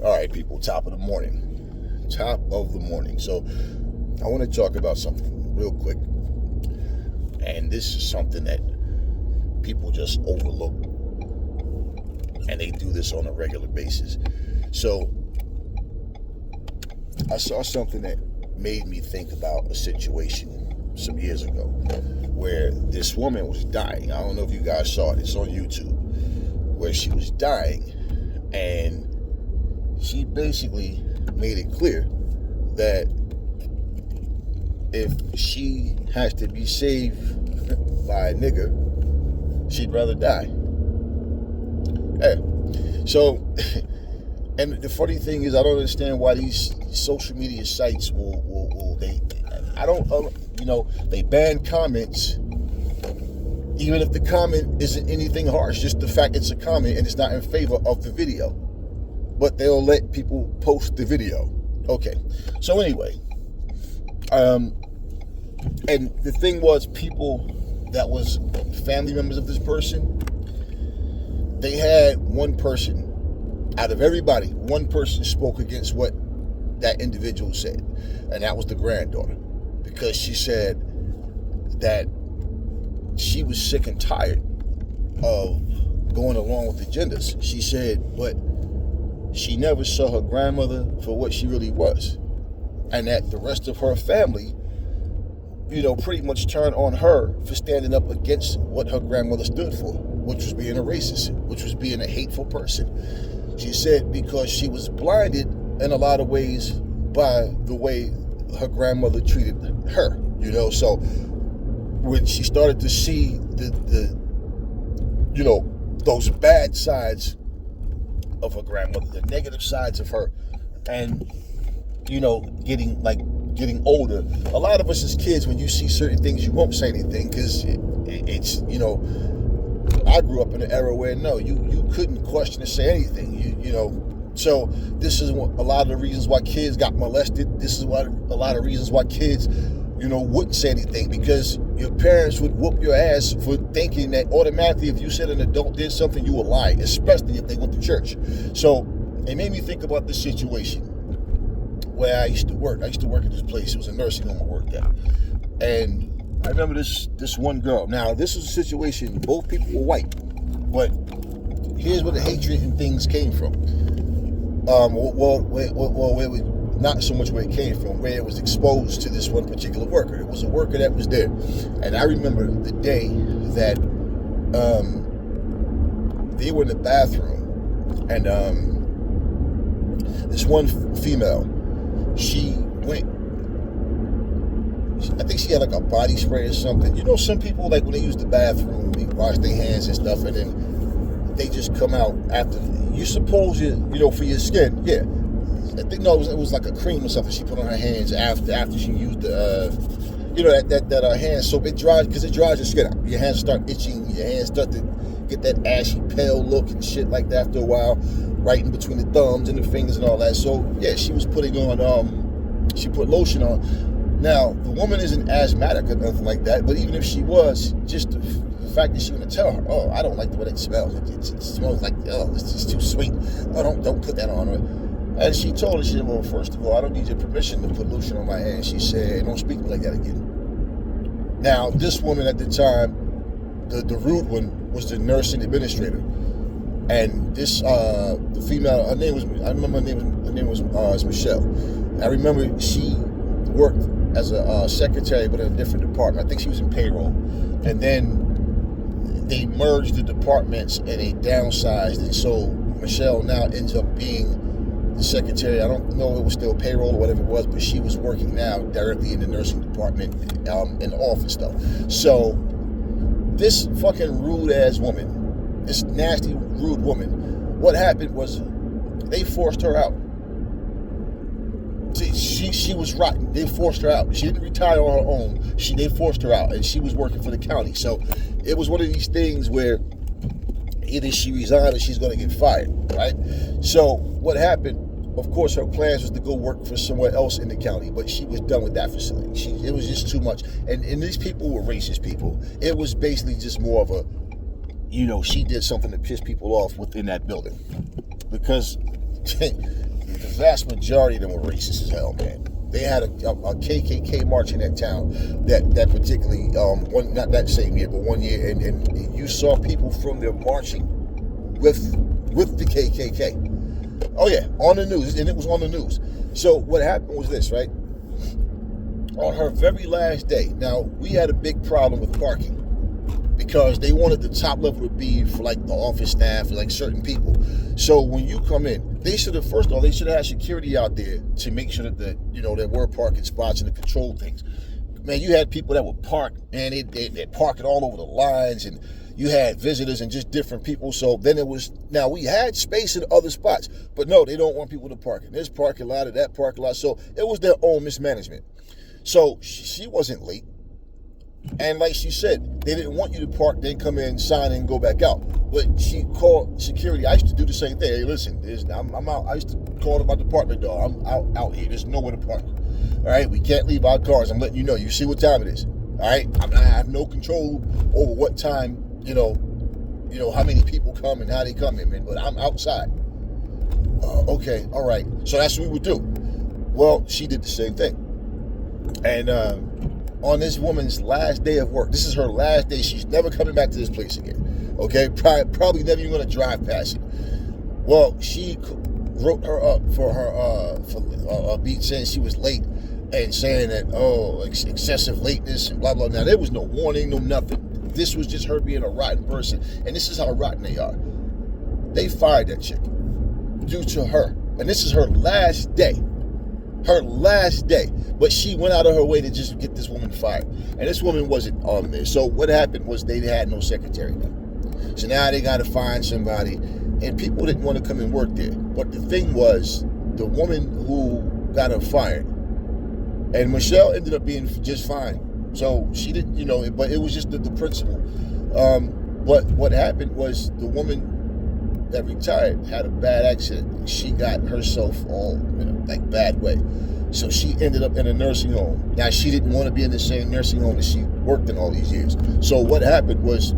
All right, people, top of the morning. Top of the morning. So I want to talk about something real quick. And this is something that people just overlook. And they do this on a regular basis. So I saw something that made me think about a situation some years ago where this woman was dying. I don't know if you guys saw it. It's on YouTube. Where she was dying. And she basically made it clear that if she has to be saved by a nigga, she'd rather die. Hey, so, and the funny thing is, I don't understand why these social media sites they ban comments, even if the comment isn't anything harsh, just the fact it's a comment and it's not in favor of the video. But they'll let people post the video. Okay. So anyway, and the thing was, people that was family members of this person, they had one person, out of everybody, one person spoke against what that individual said. And that was the granddaughter. Because she said that she was sick and tired of going along with the genders. She said, but she never saw her grandmother for what she really was. And that the rest of her family, pretty much turned on her for standing up against what her grandmother stood for, which was being a racist, which was being a hateful person. She said because she was blinded in a lot of ways by the way her grandmother treated her, So when she started to see those bad sides of her grandmother, the negative sides of her, and getting older, a lot of us as kids, when you see certain things, you won't say anything because it's I grew up in an era where you couldn't question or say anything, so this is a lot of the reasons why kids got molested. This is a lot of reasons why kids wouldn't say anything, because your parents would whoop your ass for thinking that automatically if you said an adult did something, you were lying, especially if they went to church. So it made me think about this situation where I used to work. I used to work at this place. It was a nursing home I worked at. And I remember this one girl. Now, this was a situation, both people were white, but here's where the hatred and things came from. Not so much where it came from, where it was exposed to this one particular worker. It was a worker that was there. And I remember the day that they were in the bathroom, and this one female, she went, I think she had like a body spray or something. Some people, like when they use the bathroom, they wash their hands and stuff, and then they just come out after. You suppose for your skin, yeah. I think it was like a cream or something she put on her hands after she used the that hand soap. It dries, because it dries your skin out. Your hands start itching. Your hands start to get that ashy pale look and shit like that after a while, right in between the thumbs and the fingers and all that. So yeah, she was putting on she put lotion on. Now the woman isn't asthmatic or nothing like that, but even if she was, just the fact that she was gonna tell her, oh, I don't like the way it smells. It smells like, oh, it's just too sweet. Oh, don't put that on her. And she told her, she said, well, first of all, I don't need your permission to put lotion on my hand. She said, don't speak to me like that again. Now, this woman at the time, the rude one, was the nursing administrator. And this, the female, her name was Michelle. I remember she worked as a secretary, but in a different department. I think she was in payroll. And then they merged the departments and they downsized. And so Michelle now ends up being the secretary. I don't know if it was still payroll or whatever it was, but she was working now directly in the nursing department, in the office though. So this fucking rude ass woman, this nasty rude woman, what happened was they forced her out. She was rotten. They forced her out. She didn't retire on her own. They forced her out, and she was working for the county. So it was one of these things where either she resigned or she's going to get fired, right? So what happened? Of course, her plans was to go work for somewhere else in the county, but she was done with that facility. It was just too much. And these people were racist people. It was basically just more of a, she did something to piss people off within that building. Because the vast majority of them were racist as hell, man. They had a KKK march in that town that particularly one, not that same year, but one year, and you saw people from there marching with the KKK. Oh yeah, on the news, and it was on the news. So what happened was this, right? On her very last day, now we had a big problem with parking because they wanted the top level to be for like the office staff and like certain people. So when you come in, they should have, first of all, they should have had security out there to make sure that there were parking spots and to control things. Man, you had people that would park, and they parking all over the lines, and you had visitors and just different people. So then it was, now we had space in other spots, but no, they don't want people to park in this parking lot or that parking lot. So it was their own mismanagement. So she wasn't late. And like she said, they didn't want you to park, then come in, sign in, go back out. But she called security. I used to do the same thing. Hey, listen, I'm out. I used to call my department dog. I'm out here. There's nowhere to park. All right, we can't leave our cars. I'm letting you know. You see what time it is. All right, I have no control over what time, how many people come and how they come in, man. But I'm outside. Okay, all right. So that's what we would do. Well, she did the same thing. And on this woman's last day of work, this is her last day. She's never coming back to this place again. Okay, probably never even going to drive past it. Well, she wrote her up for her beat saying she was late and saying that excessive lateness and blah blah. Now there was no warning, no nothing. This was just her being a rotten person, and this is how rotten they are. They fired that chick due to her, and this is her last day. Her last day, but she went out of her way to just get this woman fired, and this woman wasn't on there. So what happened was they had no secretary now. So now they got to find somebody, and people didn't want to come and work there. But the thing was, the woman who got her fired, and Michelle ended up being just fine. So she didn't, but it was just the principle. But what happened was the woman that retired had a bad accident. She got herself all in a bad way. So she ended up in a nursing home. Now she didn't want to be in the same nursing home that she worked in all these years. So what happened was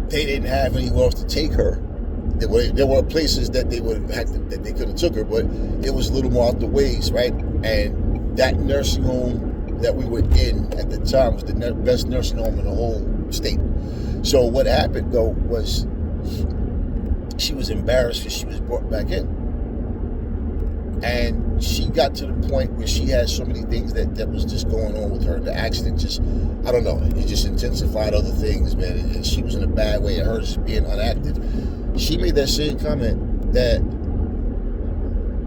they didn't have anywhere else to take her. There were places that they would have had that they could have took her, but it was a little more out the ways, right? And that nursing home that we were in at the time was the best nursing home in the whole state. So what happened, though, was she was embarrassed because she was brought back in. And she got to the point where she had so many things that was just going on with her. The accident just, I don't know, it just intensified other things, man. And she was in a bad way, and her just being unactive. She made that same comment that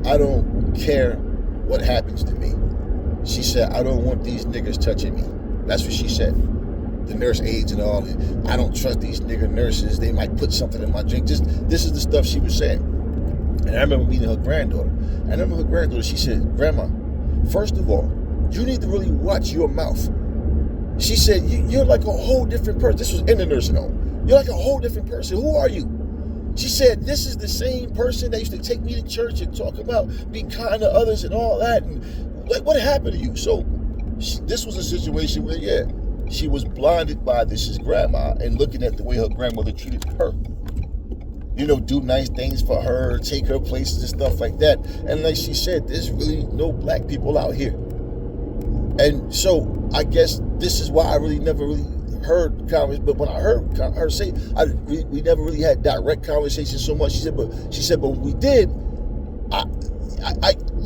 I don't care what happens to me. She said, I don't want these niggas touching me. That's what she said. The nurse aides and all that. I don't trust these nigger nurses. They might put something in my drink. This is the stuff she was saying. And I remember meeting her granddaughter. She said, Grandma, first of all, you need to really watch your mouth. She said, you're like a whole different person. This was in the nursing home. You're like a whole different person. Who are you? She said, this is the same person that used to take me to church and talk about being kind to others and all that. And what happened to you? So this was a situation where, she was blinded by this is grandma and looking at the way her grandmother treated her. Do nice things for her, take her places and stuff like that. And like she said, there's really no black people out here. And so I guess this is why I really never really heard conversations. But when I heard her say, we never really had direct conversations so much. She said, but when we did,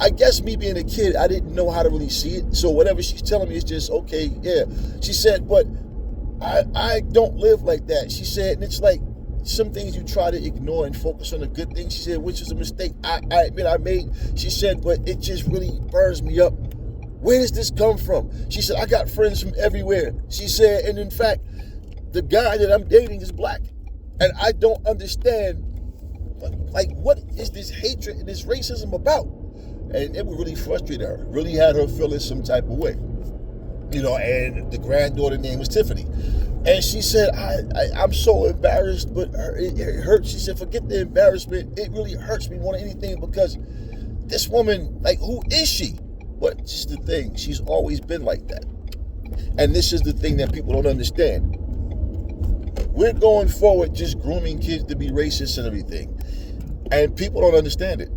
I guess me being a kid, I didn't know how to really see it. So whatever she's telling me is just, okay, yeah. She said, but I don't live like that. She said, and it's like some things you try to ignore and focus on the good things. She said, which is a mistake I admit I made. She said, but it just really burns me up. Where does this come from? She said, I got friends from everywhere. She said, and in fact, the guy that I'm dating is black. And I don't understand, like, what is this hatred and this racism about? And it would really frustrate her, really had her feeling some type of way. And the granddaughter name was Tiffany. And she said, I'm so embarrassed, but it hurts. She said, forget the embarrassment. It really hurts me more than anything because this woman, like, who is she? But just the thing, she's always been like that. And this is the thing that people don't understand. We're going forward just grooming kids to be racist and everything. And people don't understand it.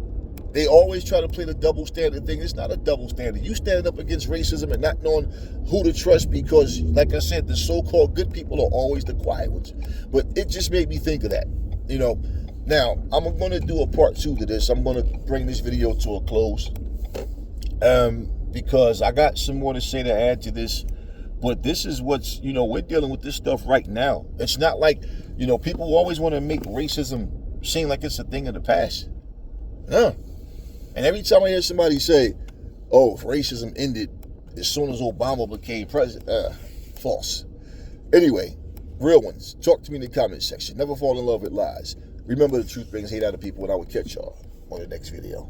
They always try to play the double standard thing. It's not a double standard. You standing up against racism and not knowing who to trust because, like I said, the so-called good people are always the quiet ones. But it just made me think of that. You know, now, I'm going to do a part 2 to this. I'm going to bring this video to a close because I got some more to say to add to this. But this is what's, you know, we're dealing with this stuff right now. It's not like, you know, people always want to make racism seem like it's a thing of the past. No. And every time I hear somebody say, oh, racism ended as soon as Obama became president, false. Anyway, real ones, talk to me in the comment section. Never fall in love with lies. Remember, the truth brings hate out of people, and I will catch y'all on the next video.